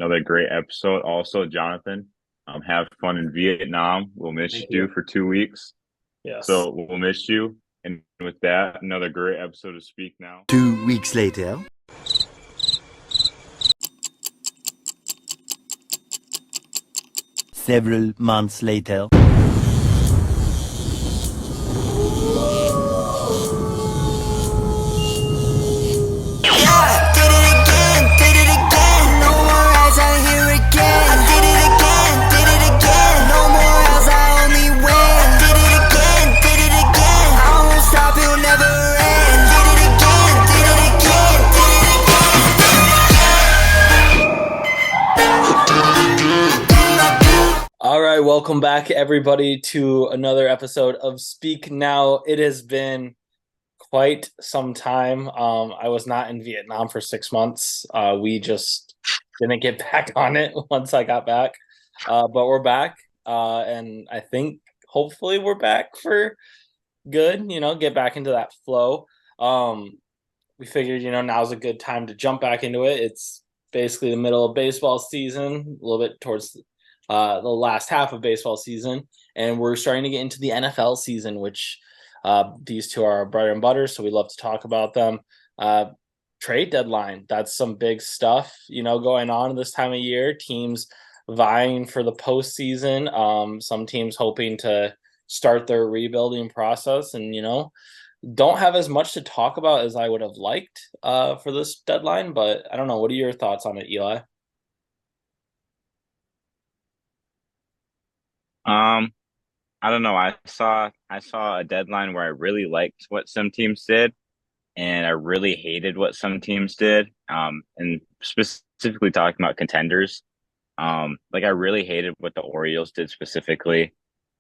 Another great episode. Also, Jonathan, have fun in Vietnam. We'll miss Thank you you. for 2 weeks. Yes. So we'll miss you. And with that, another great episode to Speak Now. 2 weeks later. Several months later. All right, welcome back, everybody, to another episode of Speak Now. It has been quite some time. I was not in Vietnam for 6 months. We just didn't get back on it once I got back. But we're back, and I think hopefully we're back for good, get back into that flow. We figured, now's a good time to jump back into it. It's basically the middle of baseball season, a little bit towards the last half of baseball season, and we're starting to get into the NFL season, which these two are bread and butter, so we love to talk about them. Trade deadline, that's some big stuff, going on this time of year. Teams vying for the postseason. Some teams hoping to start their rebuilding process, and don't have as much to talk about as I would have liked for this deadline. But I don't know. What are your thoughts on it, Eli? Um, I don't know. I saw a deadline where I really liked what some teams did, and I really hated what some teams did. And specifically talking about contenders. Like I really hated what the Orioles did specifically.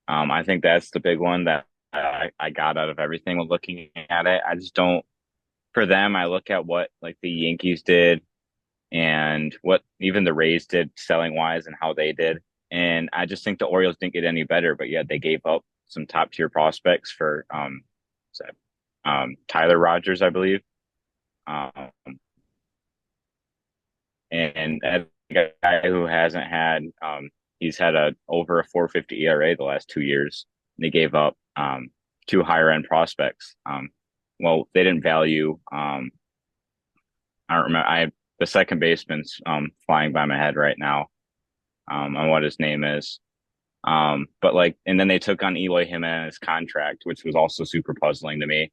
I think that's the big one that I got out of everything when looking at it. I just don't, for them, I look at what like the Yankees did and what even the Rays did selling wise and how they did. And I just think the Orioles didn't get any better, but yet they gave up some top tier prospects for so, Tyler Rogers, I believe. Um, and as a guy who hasn't had he's had a over a 4.50 ERA the last 2 years. They gave up two higher end prospects. Well, they didn't value I don't remember. I have the second baseman's flying by my head right now on what his name is. But like, and then they took on Eloy Jimenez's contract, which was also super puzzling to me.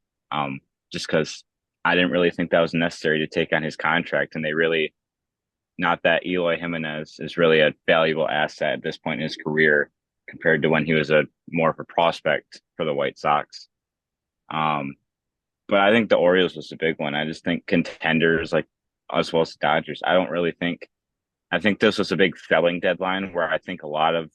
Just because I didn't really think that was necessary to take on his contract, and they really not that Eloy Jimenez is really a valuable asset at this point in his career compared to when he was a more of a prospect for the White Sox. Um, but I think the Orioles was a big one. I just think contenders like as well as the Dodgers. I think this was a big selling deadline where I think a lot of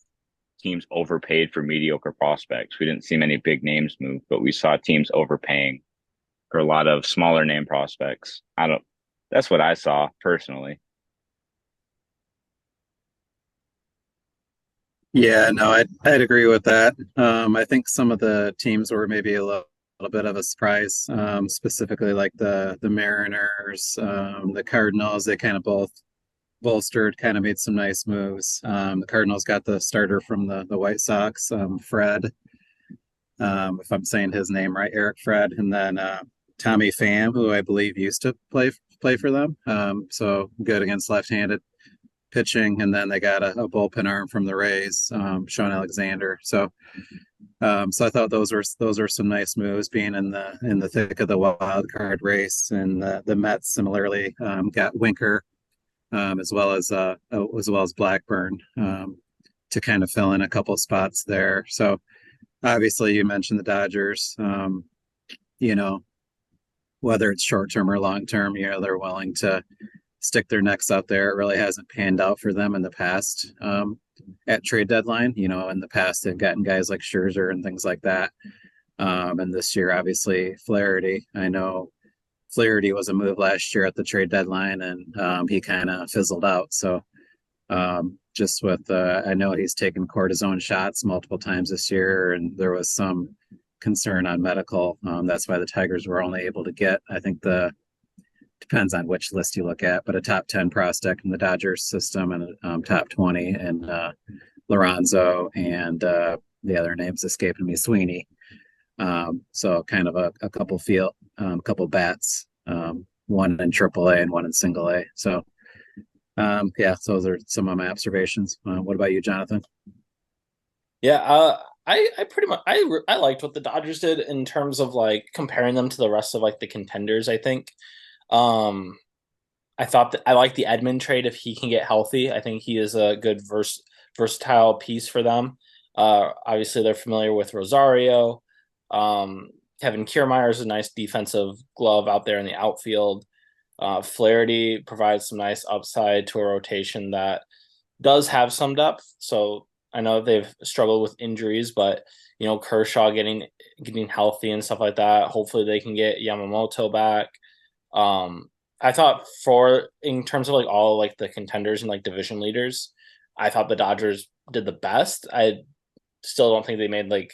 teams overpaid for mediocre prospects. We didn't see many big names move, but we saw teams overpaying for a lot of smaller name prospects. That's what I saw personally. Yeah, no, I'd agree with that. I think some of the teams were maybe a little bit of a surprise, specifically like the Mariners, the Cardinals. They kind of both bolstered, kind of made some nice moves. The Cardinals got the starter from the White Sox, Fred, if I'm saying his name right, Eric Fred, and then Tommy Pham, who I believe used to play for them. So good against left-handed pitching, and then they got a bullpen arm from the Rays, Sean Alexander. So I thought those were some nice moves, being in the thick of the wild card race, and the Mets similarly got Winker, as well as Blackburn, to kind of fill in a couple spots there. So obviously you mentioned the Dodgers. You know, whether it's short term or long term, they're willing to stick their necks out there. It really hasn't panned out for them in the past, at trade deadline. In the past they've gotten guys like Scherzer and things like that. And this year, obviously, Flaherty. I know Flaherty was a move last year at the trade deadline, and he kind of fizzled out. So just with, I know he's taken cortisone shots multiple times this year, and there was some concern on medical. That's why the Tigers were only able to get, I think, the depends on which list you look at, but a top 10 prospect in the Dodgers system and a top 20 and Lorenzo and the other names escaping me, Sweeney. So kind of a couple couple bats, one in AAA and one in Single A. So yeah, so those are some of my observations. What about you, Jonathan? Yeah, I pretty much I liked what the Dodgers did in terms of like comparing them to the rest of like the contenders. I think, um, I thought that I like the Edmund trade if he can get healthy. I think he is a good versatile piece for them. Obviously they're familiar with Rosario. Um, Kevin Kiermaier is a nice defensive glove out there in the outfield. Flaherty provides some nice upside to a rotation that does have some depth. So I know they've struggled with injuries, but Kershaw getting healthy and stuff like that. Hopefully they can get Yamamoto back. I thought for in terms of like all like the contenders and like division leaders, I thought the Dodgers did the best. I still don't think they made like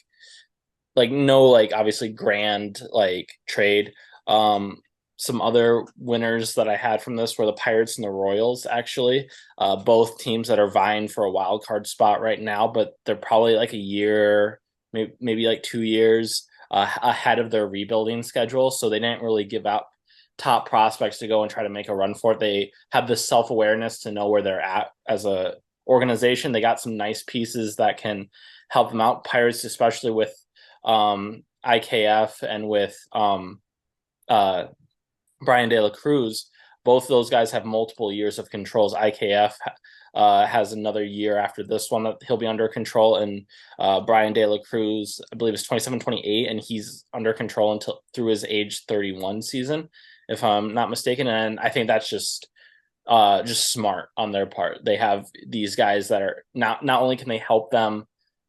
no like obviously grand like trade. Um some other winners that I had from this were the Pirates and the Royals, actually. Both teams that are vying for a wild card spot right now, but they're probably like a year, maybe like 2 years ahead of their rebuilding schedule. So they didn't really give out top prospects to go and try to make a run for it. They have this self-awareness to know where they're at as a organization. They got some nice pieces that can help them out. Pirates, especially with IKF and with uh, Brian De La Cruz. Both of those guys have multiple years of controls. IKF has another year after this one that he'll be under control, and Brian De La Cruz, I believe, is 27, 28, and he's under control until through his age 31 season, if I'm not mistaken. And I think that's just smart on their part. They have these guys that are not only can they help them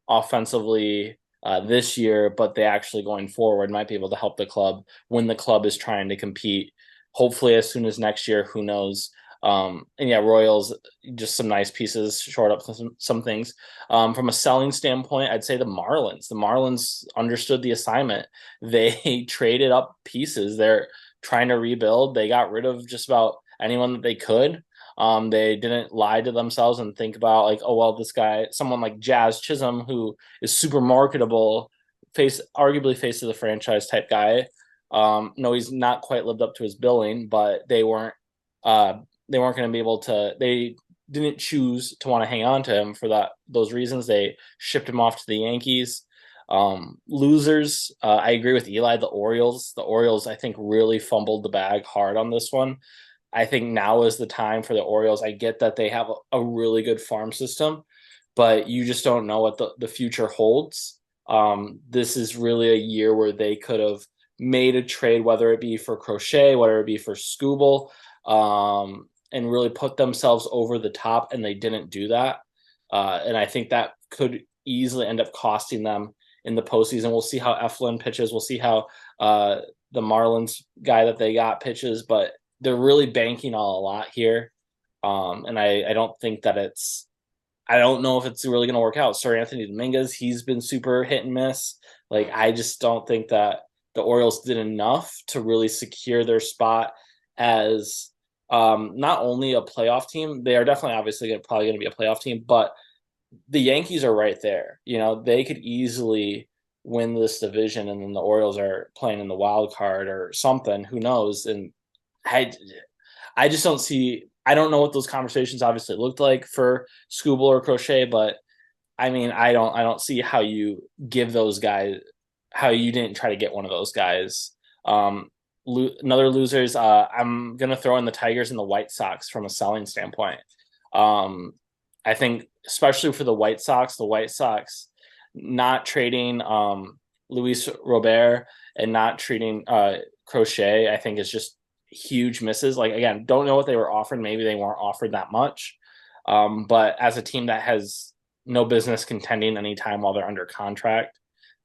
offensively this year, but they actually going forward might be able to help the club when the club is trying to compete. Hopefully, as soon as next year, who knows? And yeah, Royals, just some nice pieces, short up some things. From a selling standpoint, I'd say the Marlins. The Marlins understood the assignment. They traded up pieces. They're trying to rebuild. They got rid of just about anyone that they could. They didn't lie to themselves and think about like, oh well, this guy, someone like Jazz Chisholm, who is super marketable, arguably face of the franchise type guy. No, he's not quite lived up to his billing, but they weren't going to be able to. They didn't choose to want to hang on to him for those reasons. They shipped him off to the Yankees. Losers, I agree with Eli. The Orioles, I think, really fumbled the bag hard on this one. I think now is the time for the Orioles. I get that they have a really good farm system, but you just don't know what the future holds. This is really a year where they could have made a trade, whether it be for Crochet, whether it be for Scooble, and really put themselves over the top, and they didn't do that. And I think that could easily end up costing them in the postseason. We'll see how Eflin pitches. We'll see how the Marlins guy that they got pitches, but they're really banking on a lot here. And I don't think that I don't know if it's really going to work out. Sir Anthony Dominguez, he's been super hit and miss. Like, I just don't think that the Orioles did enough to really secure their spot as not only a playoff team. They are definitely obviously probably going to be a playoff team, but the Yankees are right there. They could easily win this division, and then the Orioles are playing in the wild card or something. Who knows? And I just don't see. I don't know what those conversations obviously looked like for Scooble or Crochet, but I mean, I don't see how you give those guys, how you didn't try to get one of those guys. Another losers, I'm gonna throw in the Tigers and the White Sox from a selling standpoint. I think especially for the White Sox not trading Luis Robert and not treating Crochet, I think is just huge misses. Like, again, don't know what they were offered. Maybe they weren't offered that much. But as a team that has no business contending anytime while they're under contract,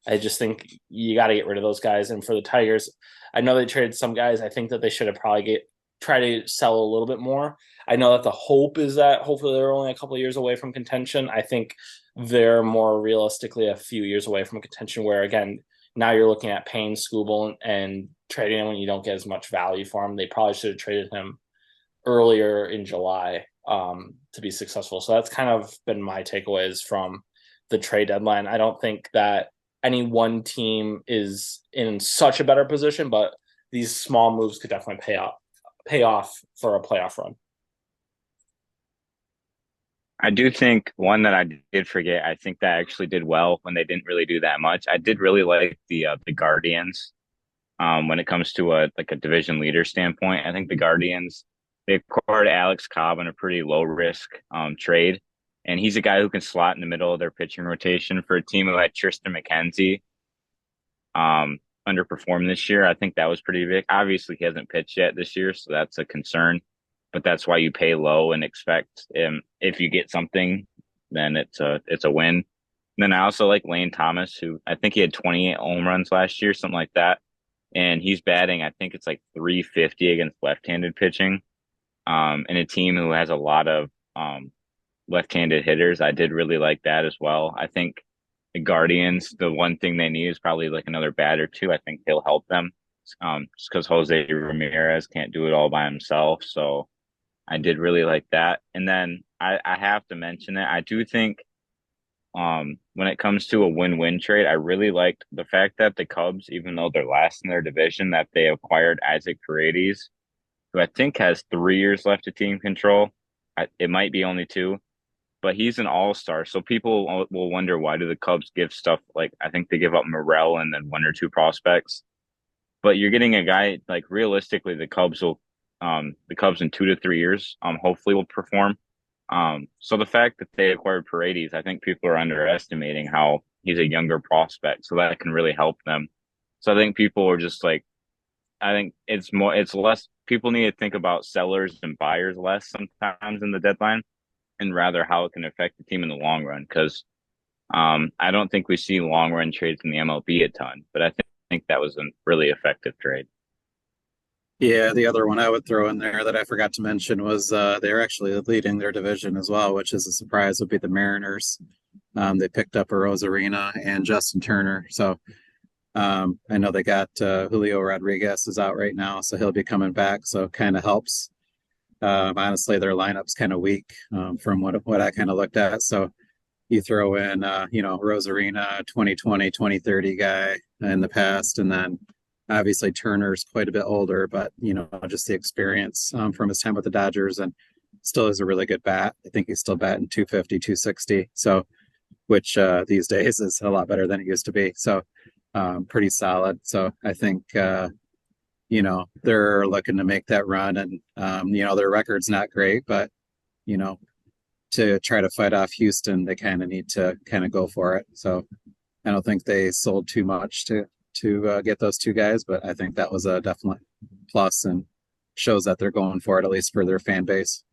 I just think you got to get rid of those guys. And for the Tigers, I know they traded some guys. I think that they should have probably try to sell a little bit more. I know that the hope is that hopefully they're only a couple of years away from contention. I think they're more realistically a few years away from contention, where again, now you're looking at paying Skubal and trading him when you don't get as much value for him. They probably should have traded him earlier in July to be successful. So that's kind of been my takeaways from the trade deadline. I don't think that any one team is in such a better position, but these small moves could definitely pay off for a playoff run. I do think one that I did forget, I think that actually did well when they didn't really do that much. I did really like the Guardians when it comes to a division leader standpoint. I think the Guardians, they acquired Alex Cobb in a pretty low risk trade. And he's a guy who can slot in the middle of their pitching rotation for a team who had Tristan McKenzie underperformed this year. I think that was pretty big. Obviously, he hasn't pitched yet this year, so that's a concern. But that's why you pay low and expect if you get something, then it's a win. And then I also like Lane Thomas, who I think he had 28 home runs last year, something like that. And he's batting, I think it's like 350 against left-handed pitching. And a team who has a lot of left-handed hitters. I did really like that as well. I think the Guardians, the one thing they need is probably like another bat or two. I think he'll help them just because Jose Ramirez can't do it all by himself. So I did really like that. And then I have to mention it. I do think when it comes to a win-win trade, I really liked the fact that the Cubs, even though they're last in their division, that they acquired Isaac Paredes, who I think has 3 years left of team control. It might be only 2, but he's an all-star. So people will wonder, why do the Cubs give stuff like, I think they give up Morel and then 1 or 2 prospects. But you're getting a guy, like, realistically, the Cubs in 2 to 3 years, hopefully will perform. So the fact that they acquired Paredes, I think people are underestimating how he's a younger prospect. So that can really help them. So I think people are just like, I think it's less, people need to think about sellers and buyers less sometimes in the deadline, and rather how it can affect the team in the long run. Because I don't think we see long run trades in the MLB a ton, but I think that was a really effective trade. Yeah, the other one I would throw in there that I forgot to mention was they're actually leading their division as well, which is a surprise, would be the Mariners. They picked up a Rosarina and Justin Turner. So I know they got Julio Rodriguez is out right now, so he'll be coming back. So it kind of helps. Honestly, their lineup's kind of weak from what I kind of looked at. So you throw in, Rosarina, 2020, 2030 guy in the past, and then obviously Turner's quite a bit older, but, just the experience from his time with the Dodgers, and still is a really good bat. I think he's still batting 250, 260. So, which these days is a lot better than it used to be. So pretty solid. So I think, they're looking to make that run, and, their record's not great, but, to try to fight off Houston, they kind of need to kind of go for it. So I don't think they sold too much to get those 2 guys, but I think that was a definite plus and shows that they're going for it, at least for their fan base.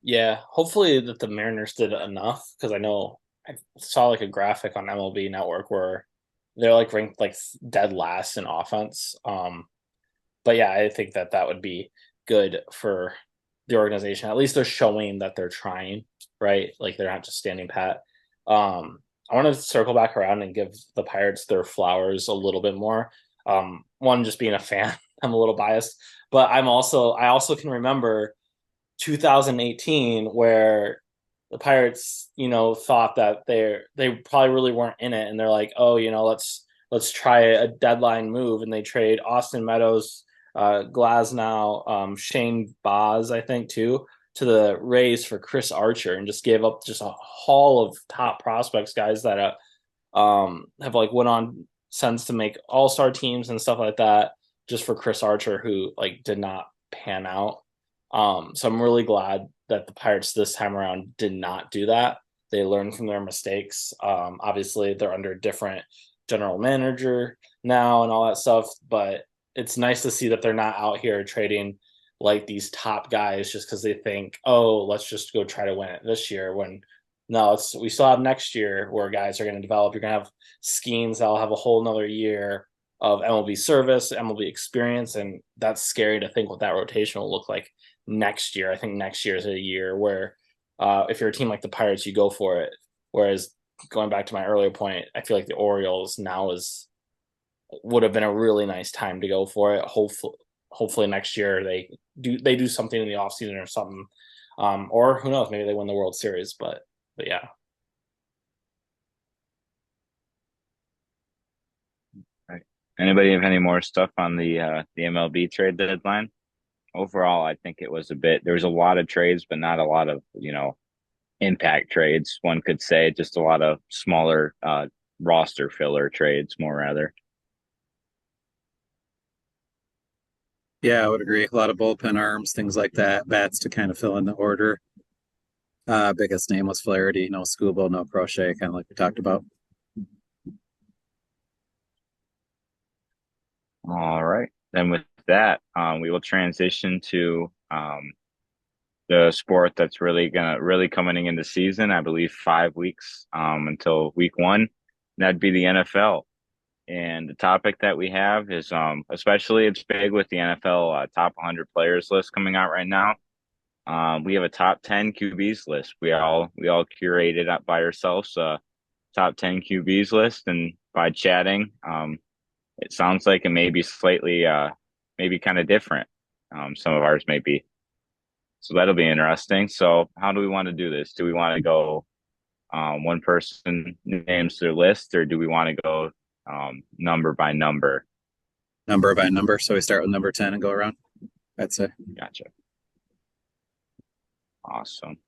Yeah, hopefully that the Mariners did enough, because I know I saw like a graphic on MLB Network where they're like ranked like dead last in offense. But yeah, I think that would be good for the organization. At least they're showing that they're trying, right? Like they're not just standing pat. I want to circle back around and give the Pirates their flowers a little bit more. One, just being a fan, I'm a little biased, but I also can remember 2018 where the Pirates, thought that they probably really weren't in it, and they're like, oh, let's try a deadline move, and they trade Austin Meadows, Glasnow, Shane Baz, I think too, to the Rays for Chris Archer, and just gave up just a haul of top prospects, guys that have like went on since to make all-star teams and stuff like that, just for Chris Archer, who like did not pan out. So I'm really glad that the Pirates this time around did not do that. They learned from their mistakes. Obviously, they're under a different general manager now and all that stuff, but it's nice to see that they're not out here trading like these top guys just because they think, oh, let's just go try to win it this year. When no, we still have next year where guys are going to develop. You're going to have schemes that'll have a whole nother year of MLB service, MLB experience, and that's scary to think what that rotation will look like next year. I think next year is a year where if you're a team like the Pirates, you go for it. Whereas going back to my earlier point, I feel like the Orioles now would have been a really nice time to go for it. Hopefully next year they do something in the offseason or something. Or who knows, maybe they win the World Series, but yeah. Right. Anybody have any more stuff on the MLB trade deadline? Overall, I think it was there was a lot of trades, but not a lot of, impact trades. One could say just a lot of smaller roster filler trades, more rather. Yeah, I would agree. A lot of bullpen arms, things like that, bats to kind of fill in the order. Biggest name was Flaherty, no Scooble, no Crochet, kind of like we talked about. All right. Then with that, we will transition to the sport that's really coming into season. I believe 5 weeks until week one. That'd be the NFL. And the topic that we have is especially it's big with the NFL top 100 players list coming out right now. We have a top 10 QBs list. We all curated up by ourselves top 10 QBs list, and by chatting, it sounds like it may be slightly maybe kind of different. Some of ours may be. So that'll be interesting. So how do we want to do this? Do we want to go one person names their list, or do we want to go number by number? Number by number. So we start with number 10 and go around. I'd say. Gotcha. Awesome.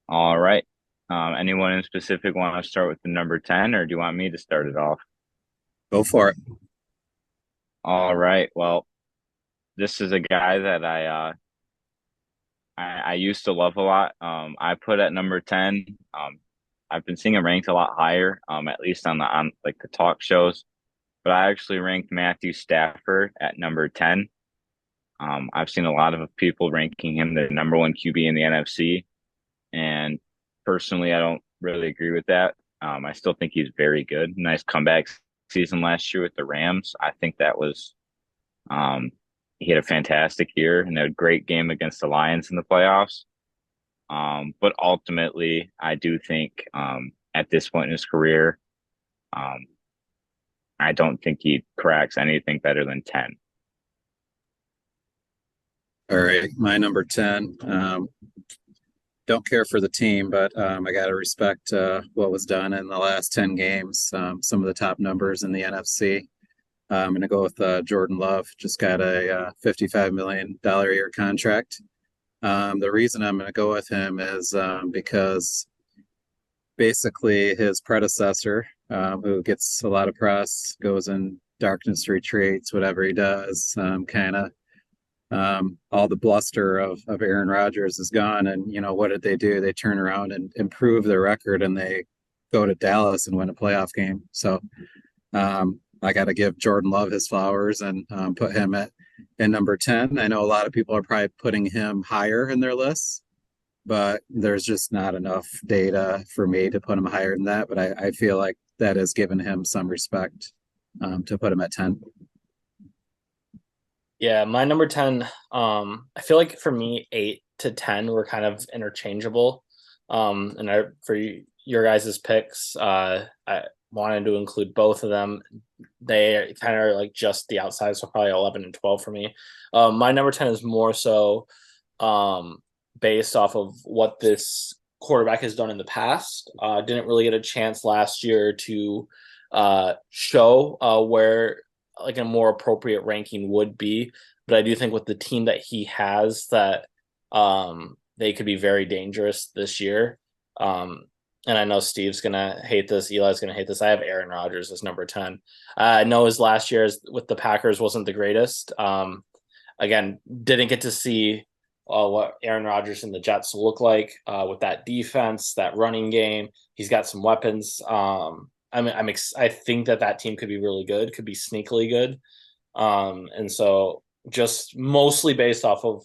All right. Anyone in specific want to start with the number 10, or do you want me to start it off? Go for it. All right. Well, this is a guy that I used to love a lot. I put at number 10. I've been seeing him ranked a lot higher, at least on like the talk shows. But I actually ranked Matthew Stafford at number 10. I've seen a lot of people ranking him the number one QB in the NFC, and personally, I don't really agree with that. I still think he's very good. Nice comeback season last year with the Rams. I think that was he had a fantastic year and a great game against the Lions in the playoffs. But ultimately, I do think at this point in his career, I don't think he cracks anything better than 10. All right, my number 10. Don't care for the team, but I got to respect what was done in the last 10 games. Some of the top numbers in the NFC. I'm going to go with Jordan Love. Just got a $55 million a year contract. The reason I'm going to go with him is because basically his predecessor, who gets a lot of press, goes in darkness retreats, whatever he does, kind of all the bluster of Aaron Rodgers is gone. And, what did they do? They turn around and improve their record, and they go to Dallas and win a playoff game. So I got to give Jordan Love his flowers and put him at number 10. I know a lot of people are probably putting him higher in their lists, but there's just not enough data for me to put him higher than that. But I feel like that has given him some respect to put him at 10. Yeah, my number 10, I feel like for me, 8 to 10 were kind of interchangeable. For your guys' picks, I wanted to include both of them. They kind of are like just the outside, so probably 11 and 12 for me. My number 10 is more so based off of what this quarterback has done in the past. Didn't really get a chance last year to show where like a more appropriate ranking would be, but I do think with the team that he has that they could be very dangerous this year. And I know Steve's gonna hate this, Eli's gonna hate this. I have Aaron Rodgers as number 10. I know his last year with the Packers wasn't the greatest. Again, didn't get to see what Aaron Rodgers and the Jets look like with that defense, that running game. He's got some weapons. I think that team could be really good, could be sneakily good. And so just mostly based off of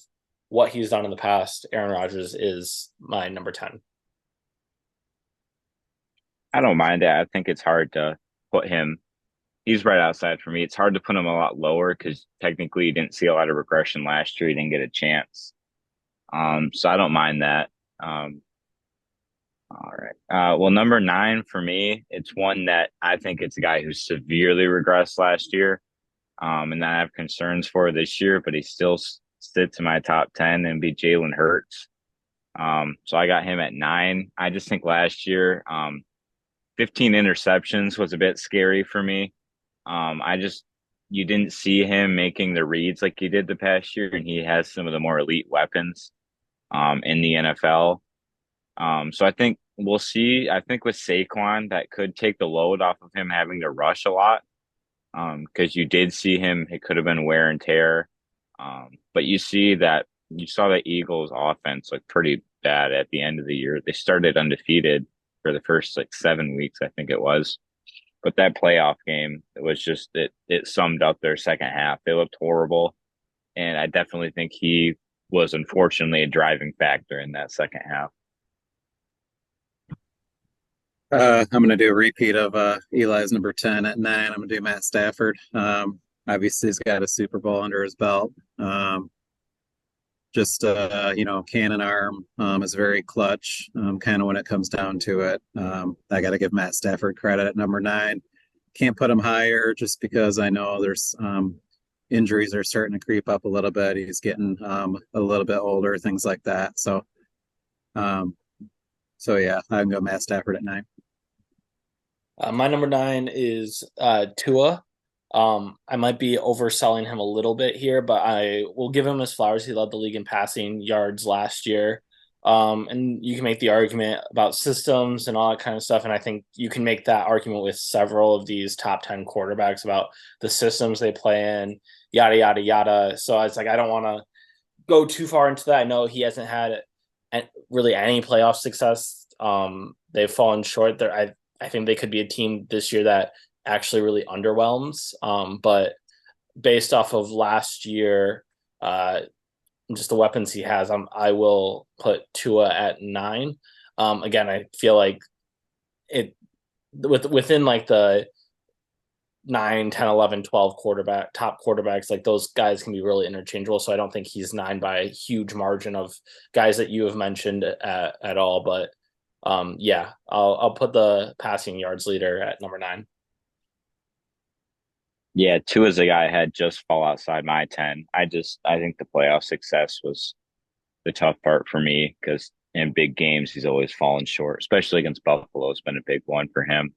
what he's done in the past, Aaron Rodgers is my number 10. I don't mind that. I think it's hard to put him. He's right outside for me. It's hard to put him a lot lower because technically he didn't see a lot of regression last year. He didn't get a chance. So I don't mind that. All right. Well, number nine for me, it's one that I think it's a guy who severely regressed last year, and that I have concerns for this year, but he still sits in my top 10 and be Jalen Hurts. So I got him at nine. I just think last year, 15 interceptions was a bit scary for me. I just you didn't see him making the reads like he did the past year, and he has some of the more elite weapons in the NFL. So I think we'll see. I think with Saquon, that could take the load off of him having to rush a lot. Because you did see him, it could have been wear and tear. But you saw the Eagles offense look pretty bad at the end of the year. They started undefeated for the first like 7 weeks, I think it was. But that playoff game, it was just it summed up their second half. They looked horrible. And I definitely think he was unfortunately a driving factor in that second half. I'm going to do a repeat of Eli's number 10 at nine. I'm going to do Matt Stafford. Obviously, he's got a Super Bowl under his belt. Just cannon arm is very clutch. Kind of when it comes down to it, I got to give Matt Stafford credit at number nine. Can't put him higher just because I know there's injuries are starting to creep up a little bit. He's getting a little bit older, things like that. Um, so yeah, I'm going Matt Stafford at nine. My number nine is Tua. I might be overselling him a little bit here, but I will give him his flowers. He led the league in passing yards last year. And you can make the argument about systems and all that kind of stuff. And I think you can make that argument with several of these top 10 quarterbacks about the systems they play in, yada, yada, yada. So it's like, I don't want to go too far into that. I know he hasn't had really any playoff success. They've fallen short there. I think they could be a team this year that actually really underwhelms. But based off of last year, just the weapons he has, I will put Tua at nine. Again, I feel like it within like the 9, 10, 11, 12 top quarterbacks, like those guys can be really interchangeable. So I don't think he's nine by a huge margin of guys that you have mentioned at all. But yeah, I'll put the passing yards leader at number nine. Yeah, two is a guy I had just fall outside my 10. I think the playoff success was the tough part for me because in big games he's always fallen short, especially against Buffalo. It's been a big one for him.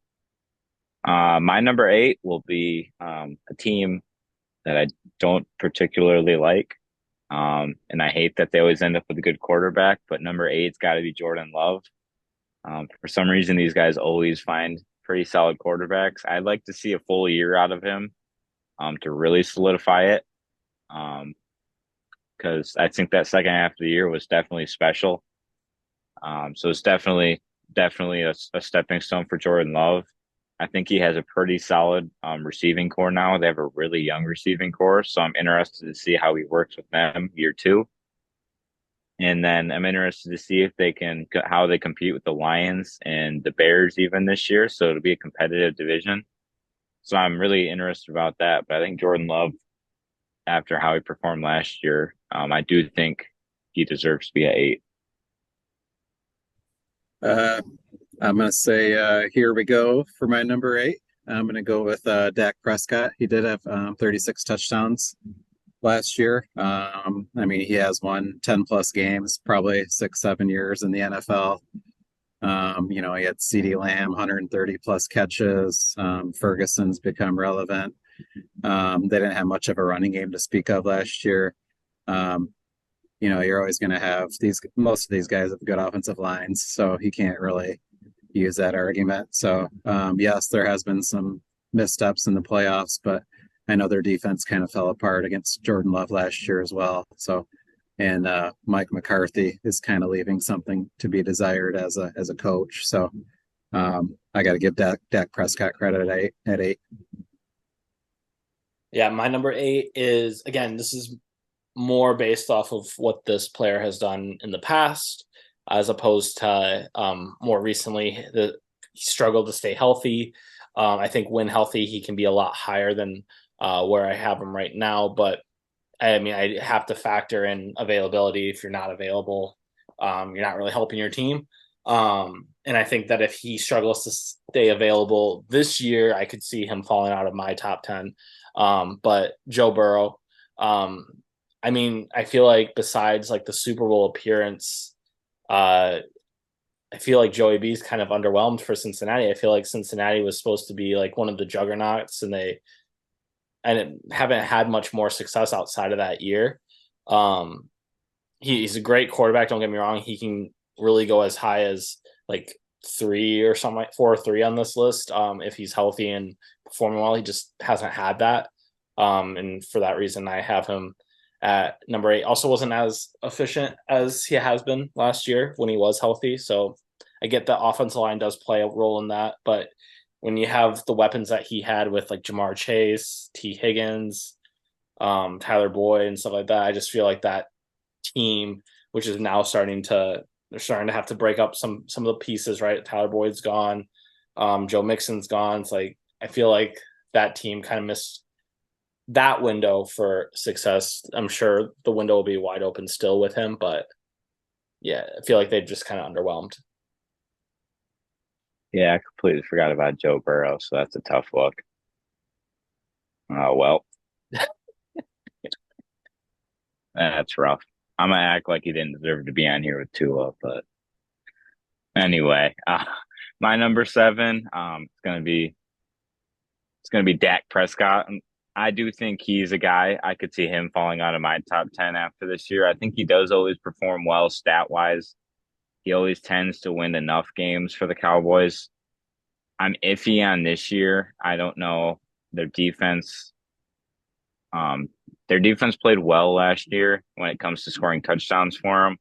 My number eight will be a team that I don't particularly like. And I hate that they always end up with a good quarterback, but number eight's got to be Jordan Love. For some reason, these guys always find pretty solid quarterbacks. I'd like to see a full year out of him to really solidify it. Because I think that second half of the year was definitely special. So it's definitely a stepping stone for Jordan Love. I think he has a pretty solid receiving core now. They have a really young receiving core, so I'm interested to see how he works with them year two. And then I'm interested to see if how they compete with the Lions and the Bears even this year. So it'll be a competitive division. So I'm really interested about that. But I think Jordan Love, after how he performed last year, I do think he deserves to be at eight. I'm going to say, here we go for my number eight. I'm going to go with Dak Prescott. He did have 36 touchdowns last year. I mean, he has won 10 plus games, probably 6, 7 years in the NFL. He had CeeDee Lamb, 130 plus catches. Ferguson's become relevant. They didn't have much of a running game to speak of last year. You're always going to have most of these guys have good offensive lines, so he can't really use that argument. So, yes, there has been some missteps in the playoffs, but I know their defense kind of fell apart against Jordan Love last year as well. So, and Mike McCarthy is kind of leaving something to be desired as a coach. So, I got to give Dak Prescott credit at eight. Yeah, my number eight is, again, this is more based off of what this player has done in the past, as opposed to more recently. He struggled to stay healthy. I think when healthy, he can be a lot higher than where I have him right now. But I mean, I have to factor in availability. If you're not available, you're not really helping your team. And I think that if he struggles to stay available this year, I could see him falling out of my top 10. But Joe Burrow, um, I mean, I feel like besides like the Super Bowl appearance, uh, I feel like Joey B's kind of underwhelmed for Cincinnati. I feel like Cincinnati was supposed to be like one of the juggernauts, and they haven't had much more success outside of that year. Um, he's a great quarterback. Don't get me wrong; he can really go as high as like three or something, like 4 or 3 on this list. If he's healthy and performing well, he just hasn't had that. And for that reason, I have him at number 8. Also, wasn't as efficient as he has been last year when he was healthy. So I get the offensive line does play a role in that, but when you have the weapons that he had with like Jamar Chase, T. Higgins, Tyler Boyd, and stuff like that, I just feel like that team, which is now they're starting to have to break up some of the pieces, right? Tyler Boyd's gone, Joe Mixon's gone. It's like I feel like that team kind of missed that window for success. I'm sure the window will be wide open still with him, but yeah, I feel like they've just kind of underwhelmed. Yeah, I completely forgot about Joe Burrow, so that's a tough look. Oh well, that's rough. I'm gonna act like he didn't deserve to be on here with Tua, but anyway, my number 7, it's gonna be Dak Prescott. And I do think he's a guy I could see him falling out of my top 10 after this year. I think he does always perform well stat wise. He always tends to win enough games for the Cowboys. I'm iffy on this year. I don't know their defense. Um, their defense played well last year when it comes to scoring touchdowns for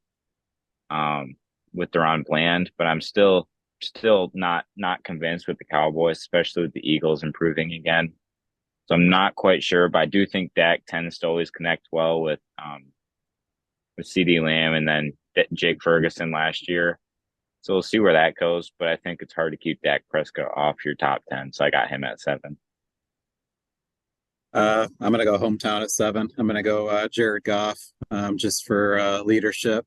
them. With Deron Bland, but I'm still not convinced with the Cowboys, especially with the Eagles improving again. So I'm not quite sure, but I do think Dak tends to always connect well with CD Lamb and then Jake Ferguson last year. So we'll see where that goes, but I think it's hard to keep Dak Prescott off your top 10. So I got him at 7. I'm gonna go hometown at 7. I'm gonna go Jared Goff, just for leadership.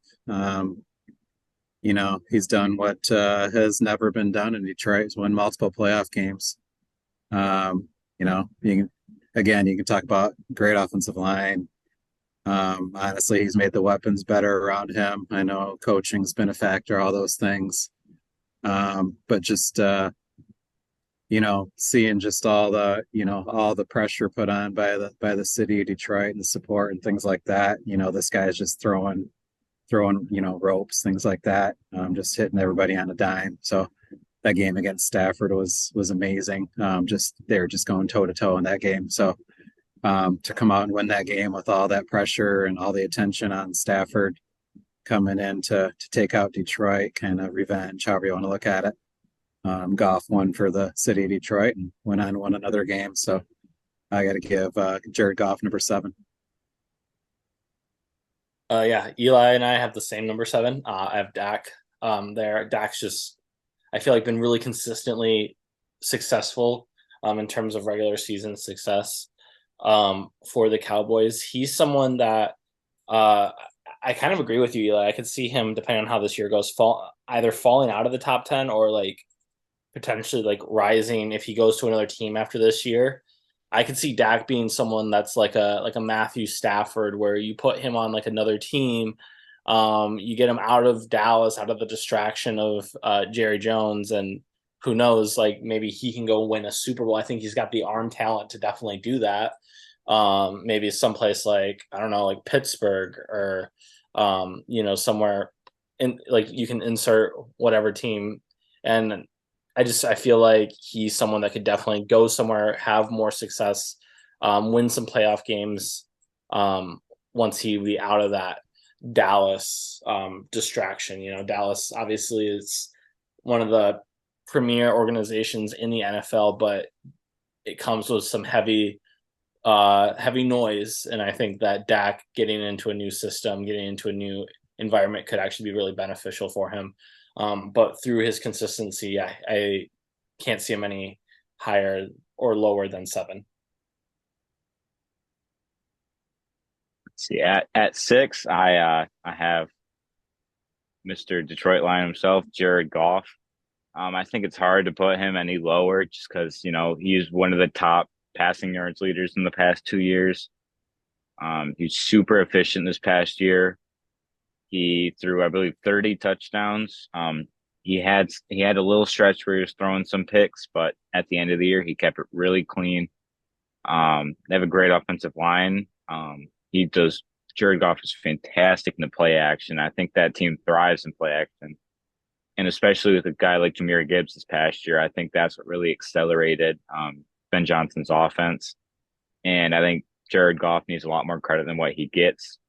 He's done what has never been done in Detroit. He's won multiple playoff games. You can talk about great offensive line. Honestly, he's made the weapons better around him. I know coaching's been a factor, all those things. But just seeing just all the pressure put on by the city of Detroit and the support and things like that. This guy's just throwing ropes, things like that. Just hitting everybody on a dime. So that game against Stafford was amazing. Just they were just going toe to toe in that game. So to come out and win that game with all that pressure and all the attention on Stafford coming in to take out Detroit, kind of revenge, however you want to look at it. Goff won for the city of Detroit and went on and won another game. So I got to give Jared Goff number 7. Yeah, Eli and I have the same number 7. I have Dak there. Dak's just, I feel like, been really consistently successful in terms of regular season success for the Cowboys. He's someone that I kind of agree with you, Eli. I could see him, depending on how this year goes, either falling out of the top 10 or like potentially like rising if he goes to another team after this year. I could see Dak being someone that's like a Matthew Stafford, where you put him on like another team, you get him out of Dallas, out of the distraction of Jerry Jones, and who knows, like maybe he can go win a Super Bowl. I think he's got the arm talent to definitely do that. Maybe someplace like, I don't know, like Pittsburgh or somewhere in, like, you can insert whatever team. And I feel like he's someone that could definitely go somewhere, have more success, win some playoff games, once he be out of that Dallas distraction. Dallas obviously is one of the premier organizations in the NFL, but it comes with some heavy noise. And I think that Dak getting into a new system, getting into a new environment could actually be really beneficial for him. But through his consistency, I can't see him any higher or lower than 7. Let's see, at 6, I have Mr. Detroit Lion himself, Jared Goff. I think it's hard to put him any lower just because, he's one of the top passing yards leaders in the past 2 years. He's super efficient this past year. He threw, I believe, 30 touchdowns. He had a little stretch where he was throwing some picks, but at the end of the year, he kept it really clean. They have a great offensive line. He does. Jared Goff is fantastic in the play action. I think that team thrives in play action, and especially with a guy like Jahmyr Gibbs this past year, I think that's what really accelerated Ben Johnson's offense. And I think Jared Goff needs a lot more credit than what he gets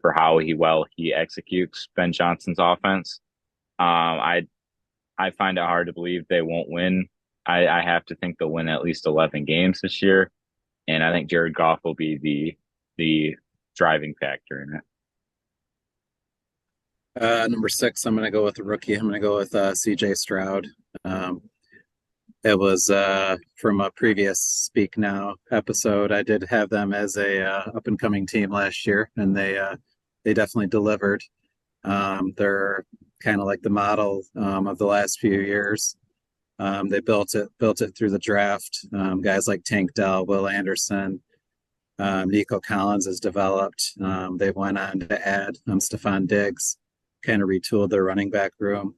for how he executes Ben Johnson's offense. I find it hard to believe they won't win. I have to think they'll win at least 11 games this year, and I think Jared Goff will be the driving factor in it. Number 6, I'm going to go with the rookie. I'm going to go with CJ Stroud. It was from a previous Speak Now episode. I did have them as a up and coming team last year, and they definitely delivered. They're kind of like the model of the last few years. They built it through the draft. Guys like Tank Dell, Will Anderson, Nico Collins has developed. They went on to add Stephon Diggs, kind of retooled their running back room.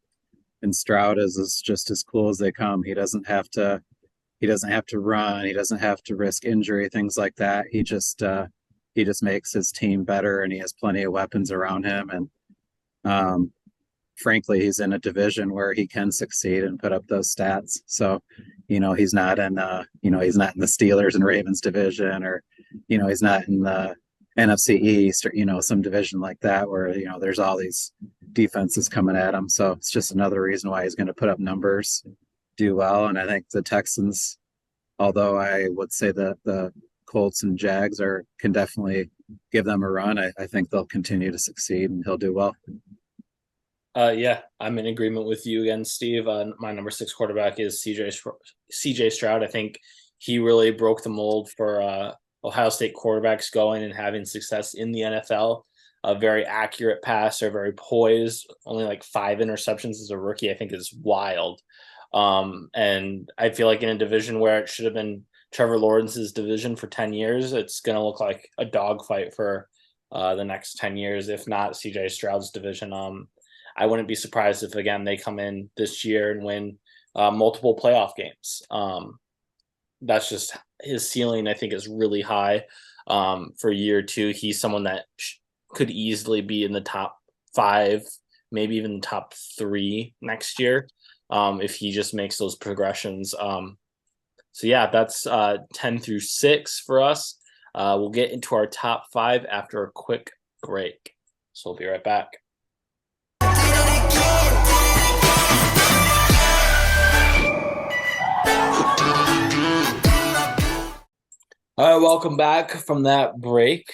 And Stroud is just as cool as they come. He doesn't have to run. He doesn't have to risk injury, things like that. He just makes his team better, and he has plenty of weapons around him. And frankly, he's in a division where he can succeed and put up those stats. So, he's not in the Steelers and Ravens division, or, he's not in the NFC East, or, some division like that where, there's all these defenses coming at him. So it's just another reason why he's going to put up numbers, do well. And I think the Texans, although I would say that the Colts and Jags can definitely give them a run, I think they'll continue to succeed and he'll do well. Yeah, I'm in agreement with you again, Steve. My number 6 quarterback is CJ Stroud. I think he really broke the mold for Ohio State quarterbacks going and having success in the NFL. A very accurate passer, very poised, only like 5 interceptions as a rookie, I think is wild. And I feel like in a division where it should have been Trevor Lawrence's division for 10 years, it's going to look like a dogfight for the next 10 years, if not CJ Stroud's division. I wouldn't be surprised if, again, they come in this year and win multiple playoff games. That's just his ceiling, I think, is really high for year 2. He's someone that could easily be in the top 5, maybe even the top 3 next year if he just makes those progressions. So, yeah, that's 10 through 6 for us. We'll get into our top 5 after a quick break. So we'll be right back. All right, welcome back from that break.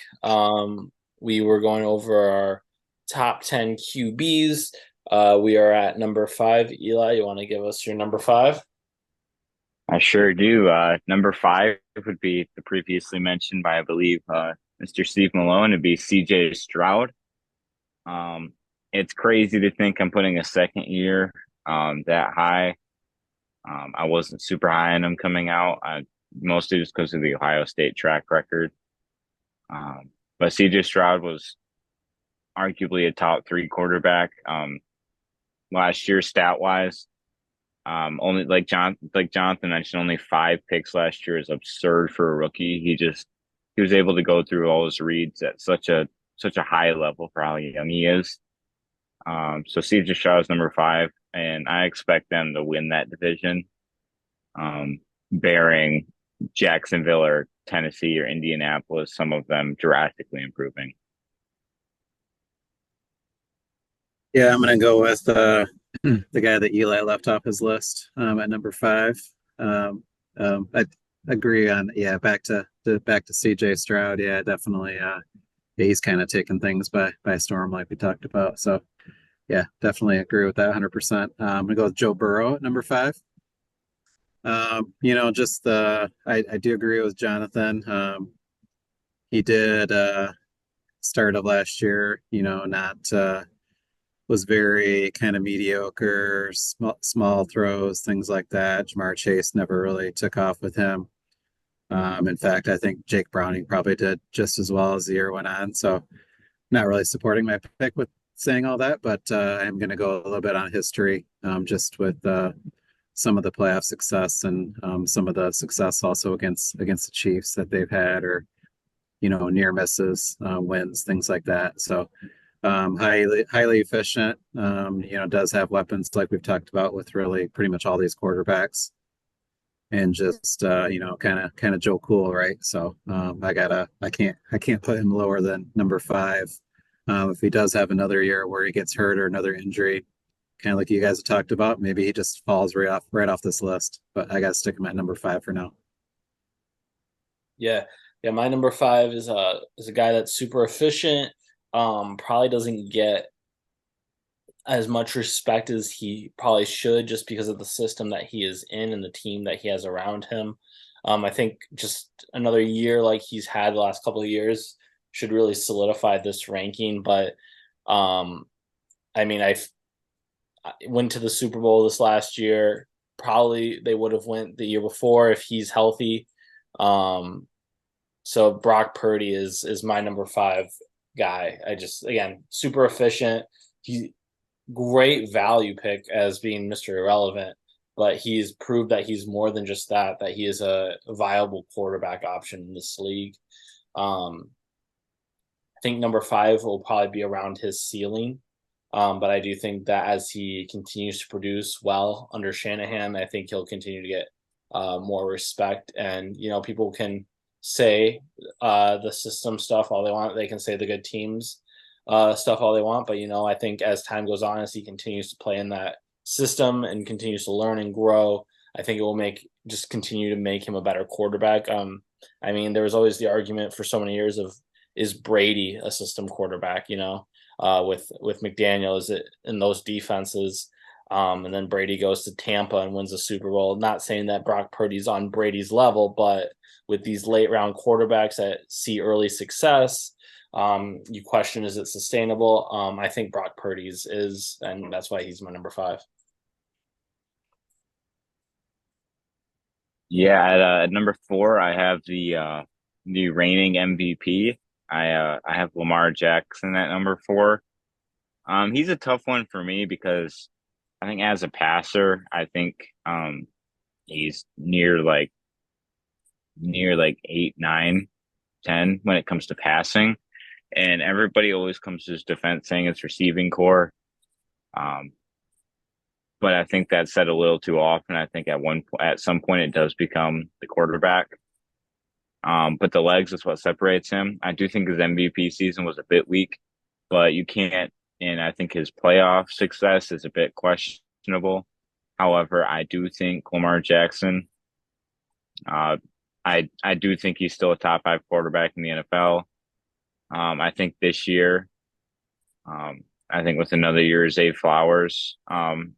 We were going over our top 10 QBs. We are at number 5. Eli, you want to give us your number 5? I sure do. Number 5 would be the previously mentioned by, I believe, Mr. Steve Malone. It'd be CJ Stroud. It's crazy to think I'm putting a second year that high. I wasn't super high on him coming out. Mostly just because of the Ohio State track record. But CJ Stroud was arguably a top 3 quarterback last year, stat wise. Only like Jonathan mentioned, only 5 picks last year is absurd for a rookie. He was able to go through all his reads at such a high level for how young he is. So CJ Stroud is number 5, and I expect them to win that division. Bearing Jacksonville or Tennessee or Indianapolis, some of them drastically improving. Yeah, I'm going to go with the guy that Eli left off his list at number 5. I agree on back to CJ Stroud. Yeah, definitely. He's kind of taken things by storm, like we talked about. So yeah, definitely agree with that 100%. I'm going to go with Joe Burrow at number 5. I do agree with Jonathan. He did start of last year, not was very kind of mediocre, small throws, things like that. Jamar Chase never really took off with him. In fact, I think Jake Browning probably did just as well as the year went on. So not really supporting my pick with saying all that, but I'm going to go a little bit on history, just with some of the playoff success and some of the success also against the Chiefs that they've had, or near misses, wins, things like that. So highly efficient. Does have weapons like we've talked about with really pretty much all these quarterbacks, and just kind of Joe Cool, right? So I can't put him lower than number 5. If he does have another year where he gets hurt or another injury, kind of like you guys have talked about, maybe he just falls right off this list. But I got to stick him at number 5 for now. Yeah, yeah. My number 5 is a guy that's super efficient. Probably doesn't get as much respect as he probably should, just because of the system that he is in and the team that he has around him. I think just another year like he's had the last couple of years should really solidify this ranking. But I mean, I went to the Super Bowl this last year. Probably they would have went the year before if he's healthy. So Brock Purdy is my number 5 guy. Again, super efficient. He great value pick as being Mr. Irrelevant, but he's proved that he's more than just that he is a viable quarterback option in this league. I think number 5 will probably be around his ceiling. But I do think that as he continues to produce well under Shanahan, I think he'll continue to get more respect. And, people can say the system stuff all they want. They can say the good teams stuff all they want. But, I think as time goes on, as he continues to play in that system and continues to learn and grow, I think it will continue to make him a better quarterback. I mean, there was always the argument for so many years of, is Brady a system quarterback, with McDaniel, is it in those defenses? And then Brady goes to Tampa and wins a Super Bowl. Not saying that Brock Purdy's on Brady's level, but with these late round quarterbacks that see early success, you question, is it sustainable? I think Brock Purdy's is, and that's why he's my number 5. Yeah, at number 4, I have the reigning MVP. I have Lamar Jackson at number 4. He's a tough one for me because I think as a passer, I think he's near like 8, 9, 10 when it comes to passing. And everybody always comes to his defense saying it's receiving core. But I think that's said a little too often. I think at some point it does become the quarterback. But the legs is what separates him. I do think his MVP season was a bit weak, but you can't, and I think his playoff success is a bit questionable. However, I do think Lamar Jackson, I do think he's still a top 5 quarterback in the NFL. I think this year, I think with another year, Zay Flowers,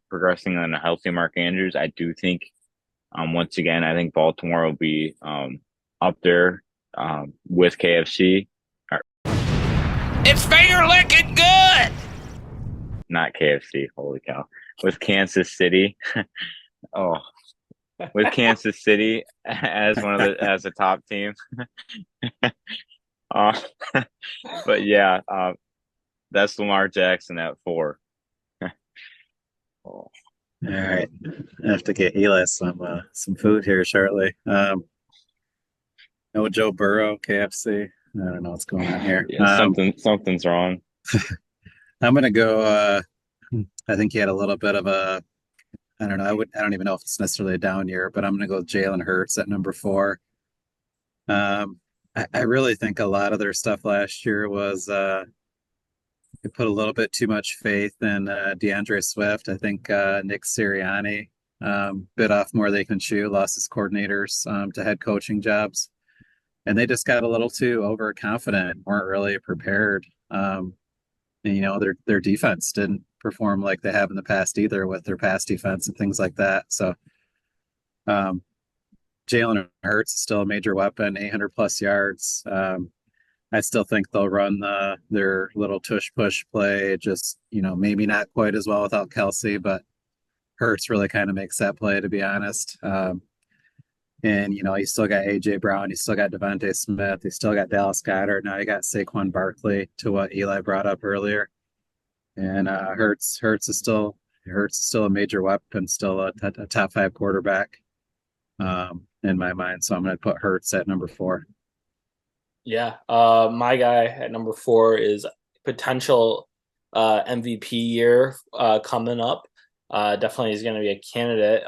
progressing on a healthy Mark Andrews, I do think, once again, I think Baltimore will be, up there, with KFC. It's finger licking good. Not KFC, holy cow. With Kansas City. Oh, with Kansas City as as a top team. uh, but yeah, that's Lamar Jackson at 4. Oh. All right, I have to get Eli some food here shortly. No Joe Burrow, KFC. I don't know what's going on here. Yeah, something's wrong. I'm gonna go. I think he had a little bit of a. I don't know. I don't even know if it's necessarily a down year, but I'm gonna go with Jalen Hurts at number 4. I really think a lot of their stuff last year was they put a little bit too much faith in DeAndre Swift. I think Nick Sirianni bit off more they can chew, lost his coordinators to head coaching jobs. And they just got a little too overconfident, weren't really prepared. And, their defense didn't perform like they have in the past either, with their pass defense and things like that. So Jalen Hurts is still a major weapon, 800 plus yards. I still think they'll run their little tush push play. Just maybe not quite as well without Kelsey, but Hurts really kind of makes that play, to be honest. And you still got AJ Brown, you still got Devontae Smith, you still got Dallas Goedert. Now you got Saquon Barkley, to what Eli brought up earlier. And Hurts is still a major weapon, still a top five quarterback in my mind. So I'm going to put Hurts at number 4. Yeah. My guy at number 4 is potential MVP year coming up. Definitely is going to be a candidate.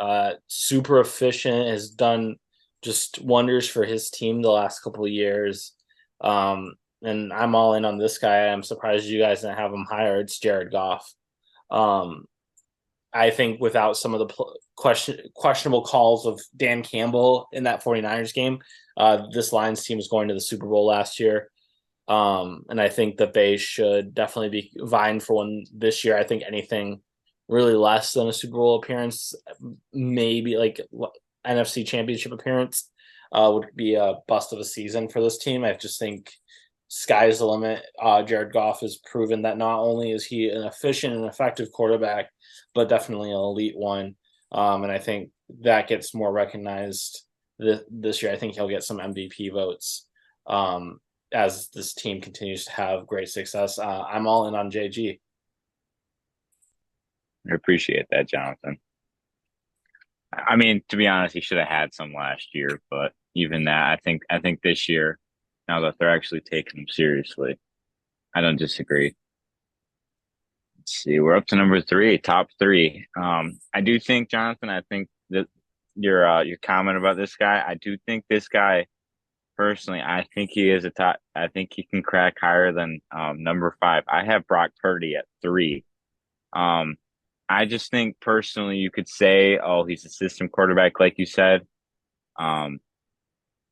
Super efficient, has done just wonders for his team the last couple of years. And I'm all in on this guy. I'm surprised you guys didn't have him higher. It's Jared Goff. I think without some of the questionable calls of Dan Campbell in that 49ers game, this Lions team was going to the Super Bowl last year. And I think that they should definitely be vying for one this year. I think anything really less than a Super Bowl appearance, maybe like NFC Championship appearance, would be a bust of a season for this team. I just think sky's the limit. Jared Goff has proven that not only is he an efficient and effective quarterback, but definitely an elite one. And I think that gets more recognized this year. I think he'll get some MVP votes as this team continues to have great success. I'm all in on JG. I appreciate that, Jonathan. I mean, to be honest, he should have had some last year, but even that, I think this year, now that they're actually taking him seriously, I don't disagree. Let's see, we're up to number 3, top 3. I do think, Jonathan, I think that your comment about this guy, I do think this guy personally, I think he is a top. I think he can crack higher than number 5. I have Brock Purdy at 3. I just think personally, you could say, oh, he's a system quarterback, like you said. And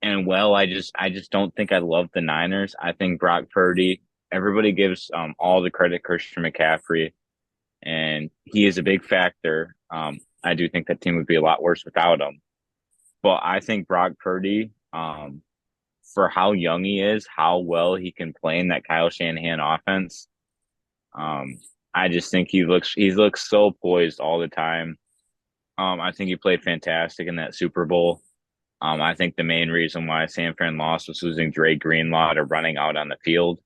I just don't think I love the Niners. I think Brock Purdy, everybody gives all the credit Christian McCaffrey, and he is a big factor. I do think that team would be a lot worse without him. But I think Brock Purdy, for how young he is, how well he can play in that Kyle Shanahan offense, I just think he looks so poised all the time. I think he played fantastic in that Super Bowl. I think the main reason why San Fran lost was losing Dre Greenlaw to running out on the field.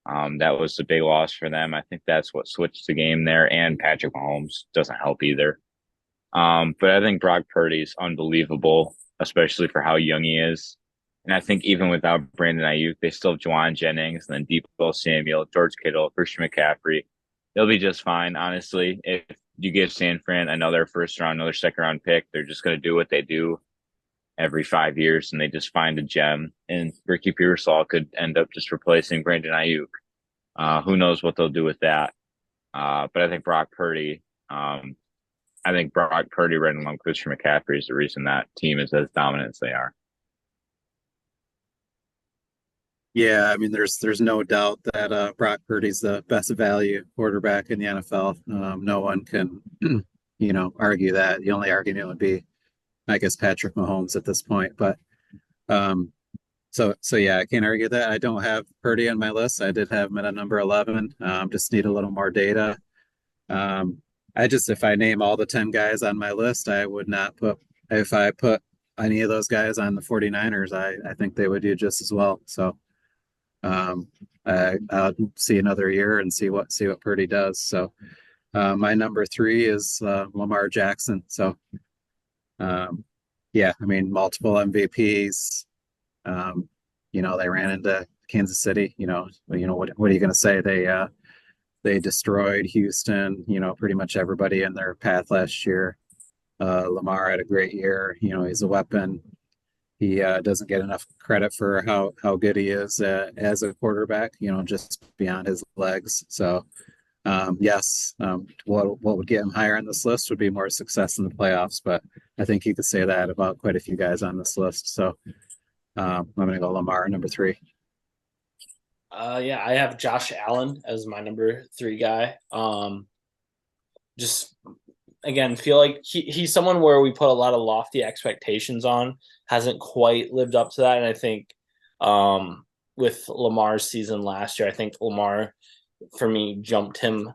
That was a big loss for them. I think that's what switched the game there. And Patrick Mahomes doesn't help either. But I think Brock Purdy's unbelievable, especially for how young he is. And I think even without Brandon Ayuk, they still have Juwan Jennings, and then Deebo Samuel, George Kittle, Christian McCaffrey. They'll be just fine, honestly. If you give San Fran another first round, another second round pick, they're just going to do what they do every 5 years, and they just find a gem. And Ricky Pearsall could end up just replacing Brandon Ayuk. Who knows what they'll do with that? But I think Brock Purdy, right along with Christian McCaffrey is the reason that team is as dominant as they are. Yeah, I mean, there's no doubt that Brock Purdy's the best value quarterback in the NFL. No one can, argue that. The only argument would be, I guess, Patrick Mahomes at this point. But so yeah, I can't argue that. I don't have Purdy on my list. I did have him at number 11. Just need a little more data. If I name all the 10 guys on my list, I would not put, if I put any of those guys on the 49ers, I think they would do just as well. So I'll see another year and see what Purdy does. So my number 3 is Lamar Jackson. So yeah, I mean, multiple MVPs. They ran into Kansas City. What are you going to say? They destroyed Houston. Pretty much everybody in their path last year. Lamar had a great year. He's a weapon. He doesn't get enough credit for how good he is as a quarterback, just beyond his legs. So, yes, what would get him higher on this list would be more success in the playoffs. But I think you could say that about quite a few guys on this list. So I'm going to go Lamar, number 3. Yeah, I have Josh Allen as my number 3 guy. Just again, feel like he's someone where we put a lot of lofty expectations on, hasn't quite lived up to that. And I think with Lamar's season last year. I think Lamar, for me, jumped him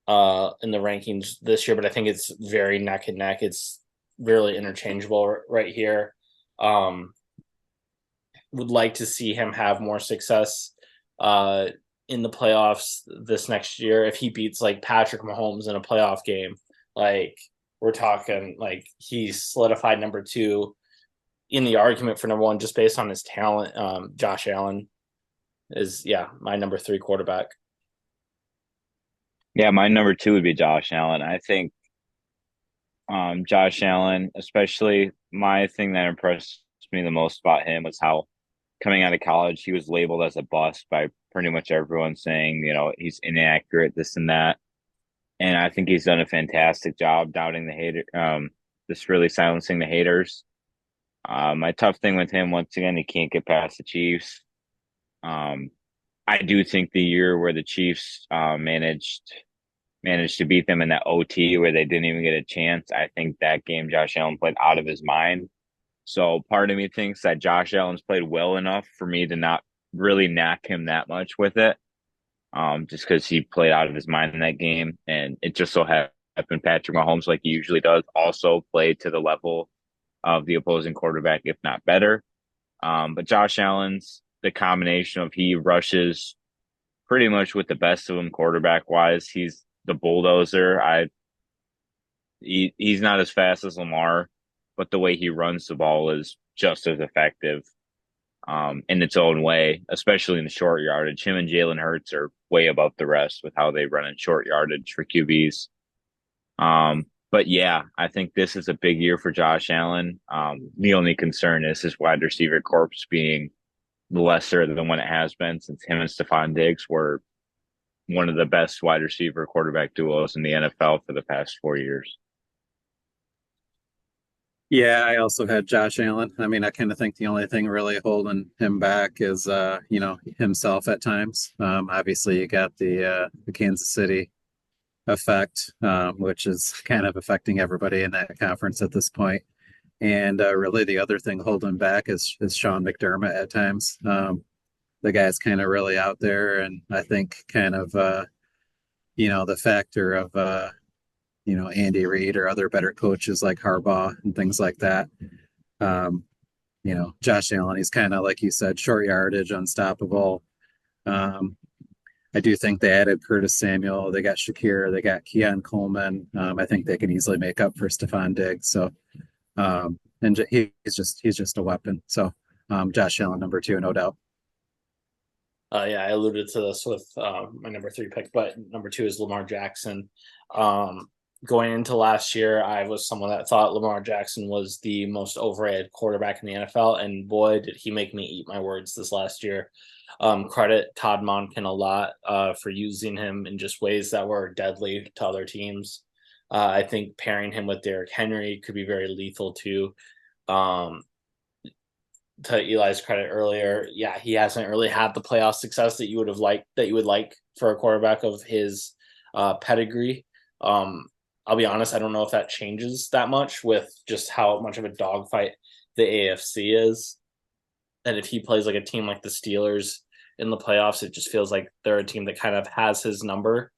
in the rankings this year, but I think it's very neck and neck. It's really interchangeable right here. Would like to see him have more success in the playoffs this next year. If he beats like Patrick Mahomes in a playoff game, like we're talking like he's solidified number 2 in the argument for number 1 just based on his talent. Josh Allen is my number 3 quarterback. Yeah, my number 2 would be Josh Allen. I think Josh Allen, especially my thing that impressed me the most about him was how coming out of college, he was labeled as a bust by pretty much everyone saying, he's inaccurate, this and that. And I think he's done a fantastic job doubting the hater, just really silencing the haters. My tough thing with him, once again, he can't get past the Chiefs. I do think the year where the Chiefs managed to beat them in that OT where they didn't even get a chance, I think that game Josh Allen played out of his mind. So part of me thinks that Josh Allen's played well enough for me to not really knock him that much with it. Just because he played out of his mind in that game. And it just so happened Patrick Mahomes, like he usually does, also played to the level of the opposing quarterback, if not better. But Josh Allen's the combination of he rushes pretty much with the best of them quarterback wise. He's the bulldozer. He's not as fast as Lamar, but the way he runs the ball is just as effective in its own way, especially in the short yardage. Him and Jalen Hurts are way above the rest with how they run in short yardage for QBs. But yeah, I think this is a big year for Josh Allen. The only concern is his wide receiver corps being lesser than what it has been since him and Stephon Diggs were one of the best wide receiver quarterback duos in the NFL for the past 4 years. Yeah, I also had Josh Allen. I mean, I kind of think the only thing really holding him back is, himself at times. Obviously, you got the Kansas City effect, which is kind of affecting everybody in that conference at this point. And really, the other thing holding him back is Sean McDermott at times. The guy's kind of really out there, and I think kind of, the factor of Andy Reid or other better coaches like Harbaugh and things like that. Josh Allen, he's kind of, like you said, short yardage, unstoppable. I do think they added Curtis Samuel. They got Shakir. They got Keon Coleman. I think they can easily make up for Stephon Diggs. So, and he's just a weapon. So, Josh Allen, number 2, no doubt. I alluded to this with my number 3 pick, but number 2 is Lamar Jackson. Going into last year, I was someone that thought Lamar Jackson was the most overrated quarterback in the NFL, and boy, did he make me eat my words this last year. Credit Todd Monken a lot for using him in just ways that were deadly to other teams. I think pairing him with Derrick Henry could be very lethal too. To Eli's credit earlier, he hasn't really had the playoff success that you would like for a quarterback of his pedigree. I'll be honest, I don't know if that changes that much with just how much of a dogfight the AFC is. And if he plays like a team like the Steelers in the playoffs, it just feels like they're a team that kind of has his number.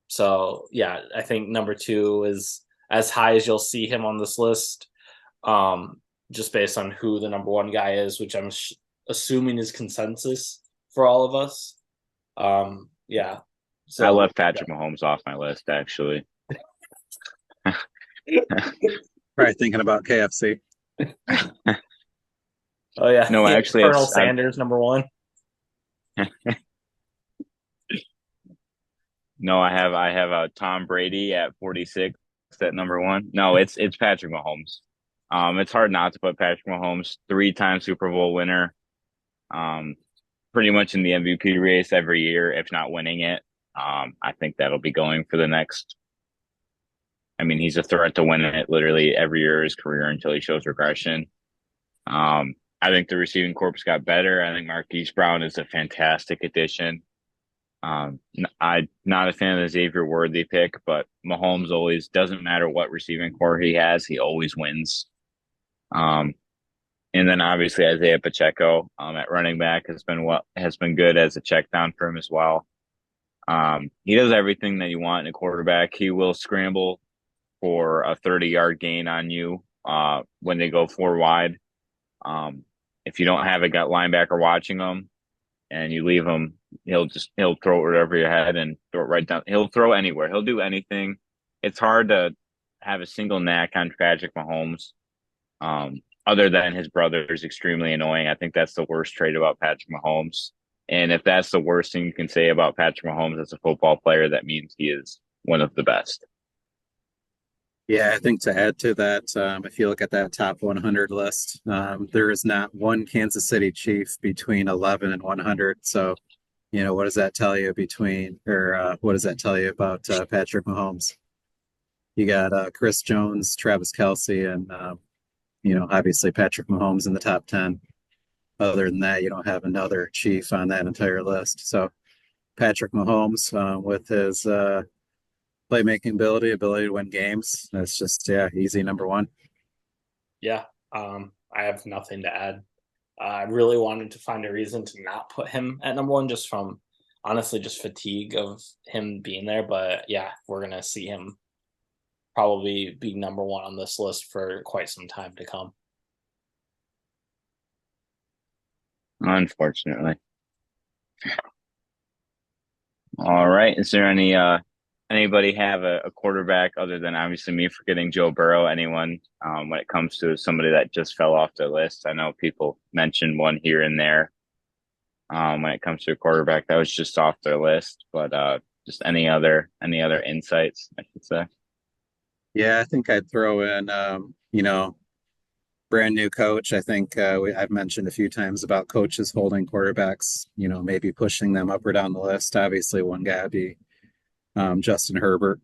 So yeah, I think number 2 is as high as you'll see him on this list, just based on who the number 1 guy is, which I'm assuming is consensus for all of us. So I left Patrick Mahomes off my list, actually. Probably thinking about KFC. Oh yeah, no, actually, Colonel Sanders number 1. No, I have a Tom Brady at 46 at number 1. No, it's Patrick Mahomes. It's hard not to put Patrick Mahomes, 3-time Super Bowl winner, pretty much in the MVP race every year, if not winning it. I think that'll be going for the next. I mean, he's a threat to win it literally every year of his career until he shows regression. I think the receiving corps got better. I think Marquise Brown is a fantastic addition. I'm not a fan of the Xavier Worthy pick, but Mahomes always doesn't matter what receiving corps he has, he always wins. And then obviously Isaiah Pacheco at running back has been good as a check down for him as well. He does everything that you want in a quarterback. He will scramble for a 30-yard gain on you when they go four wide. If you don't have a gut linebacker watching him and you leave him, he'll throw it over your head and throw it right down. He'll throw anywhere. He'll do anything. It's hard to have a single knack on Patrick Mahomes. Other than his brother is extremely annoying. I think that's the worst trait about Patrick Mahomes. And if that's the worst thing you can say about Patrick Mahomes as a football player, that means he is one of the best. Yeah, I think to add to that, if you look at that top 100 list, there is not one Kansas City Chief between 11 and 100. So, what does that tell you what does that tell you about Patrick Mahomes? You got Chris Jones, Travis Kelce, and obviously Patrick Mahomes in the top 10. Other than that, you don't have another Chief on that entire list. So Patrick Mahomes, with his playmaking ability to win games, that's just easy number one. Yeah, I have nothing to add. I really wanted to find a reason to not put him at number one, just from honestly just fatigue of him being there. But yeah, we're gonna see him probably be number one on this list for quite some time to come. Unfortunately. All right. Is there anybody have a quarterback other than obviously me forgetting Joe Burrow? Anyone when it comes to somebody that just fell off the list? I know people mentioned one here and there when it comes to a quarterback that was just off their list, but just any other insights, I should say. Yeah, I think I'd throw in, brand new coach. I think I've mentioned a few times about coaches holding quarterbacks, maybe pushing them up or down the list. Obviously, one guy would be Justin Herbert,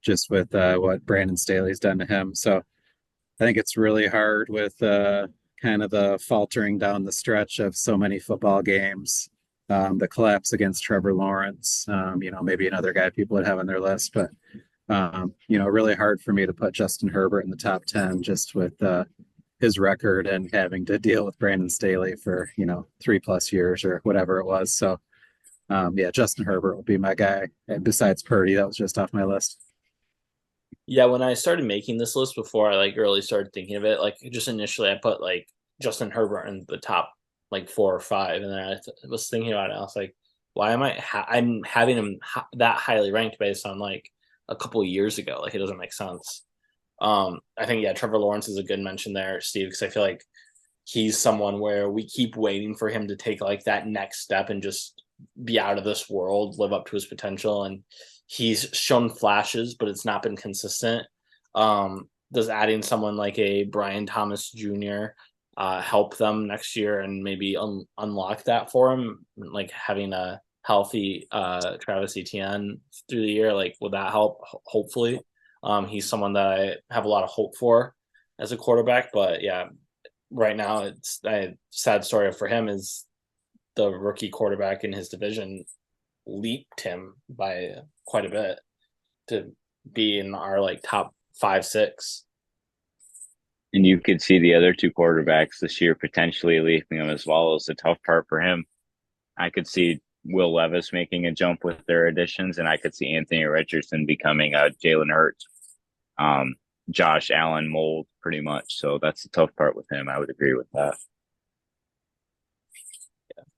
just with what Brandon Staley's done to him. So I think it's really hard with kind of the faltering down the stretch of so many football games, the collapse against Trevor Lawrence, maybe another guy people would have on their list, but really hard for me to put Justin Herbert in the top 10 just with his record and having to deal with Brandon Staley for, 3+ years or whatever it was. So, Justin Herbert would be my guy. And besides Purdy, that was just off my list. Yeah, when I started making this list before I really started thinking of it, just initially I put Justin Herbert in the top 4 or 5, and then I was thinking about it. I was like, why am I'm having him that highly ranked based on a couple of years ago? It doesn't make sense. I think Trevor Lawrence is a good mention there, Steve, because I feel like he's someone where we keep waiting for him to take that next step and just be out of this world, live up to his potential, and he's shown flashes, but it's not been consistent. Does adding someone like a Brian Thomas Jr. Help them next year and maybe unlock that for him? Having a healthy Travis Etienne through the year, will that help? Hopefully. He's someone that I have a lot of hope for as a quarterback, but right now it's a sad story for him is the rookie quarterback in his division leaped him by quite a bit to be in our top 5, 6. And you could see the other two quarterbacks this year potentially leaping him as well. As the tough part for him. I could see Will Levis making a jump with their additions, and I could see Anthony Richardson becoming a Jalen Hurts, Josh Allen mold pretty much. So that's the tough part with him. I would agree with that.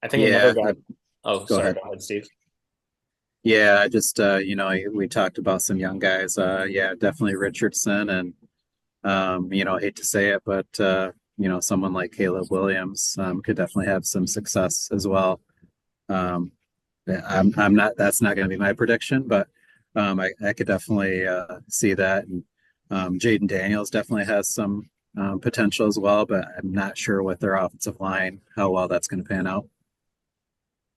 I think another guy. Go ahead, Steve. Yeah, I just we talked about some young guys. Definitely Richardson, and hate to say it, but someone like Caleb Williams could definitely have some success as well. I'm not. That's not going to be my prediction, but I could definitely see that. And Jaden Daniels definitely has some potential as well, but I'm not sure with their offensive line how well that's going to pan out.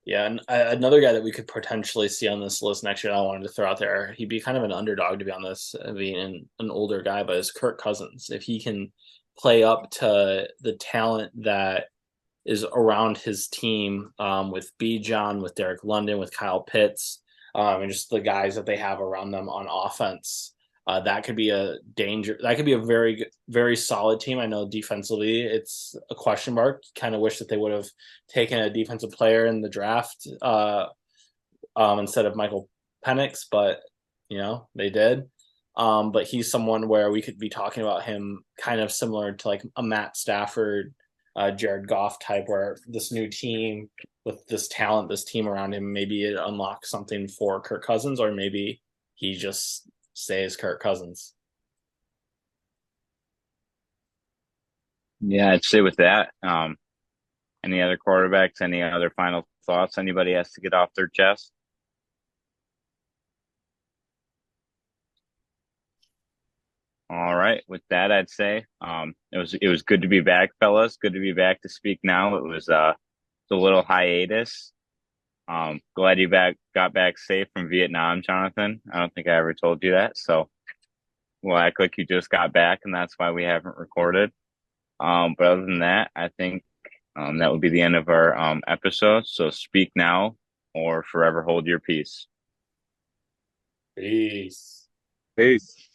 Yeah, and another guy that we could potentially see on this list next year, I wanted to throw out there, he'd be kind of an underdog to be on this, being an older guy, but is Kirk Cousins. If he can play up to the talent that is around his team, with Bijan, with Derek London, with Kyle Pitts, and just the guys that they have around them on offense, That could be a danger. That could be a very solid team. I know defensively it's a question mark. Kind of wish that they would have taken a defensive player in the draft instead of Michael Penix, but they did. But he's someone where we could be talking about him kind of similar to like a Matt Stafford, Jared Goff type, where this new team with this talent, this team around him, maybe it unlocks something for Kirk Cousins, or maybe he just stays Kirk Cousins. Yeah, I'd say with that. Any other quarterbacks? Any other final thoughts? Anybody has to get off their chest? All right. With that, I'd say it was good to be back, fellas. Good to be back to speak now. It was a little hiatus. Glad you got back safe from Vietnam, Jonathan. I don't think I ever told you that, so we'll act like you just got back, and that's why we haven't recorded. But other than that, I think that would be the end of our episode. So speak now or forever hold your peace. Peace. Peace.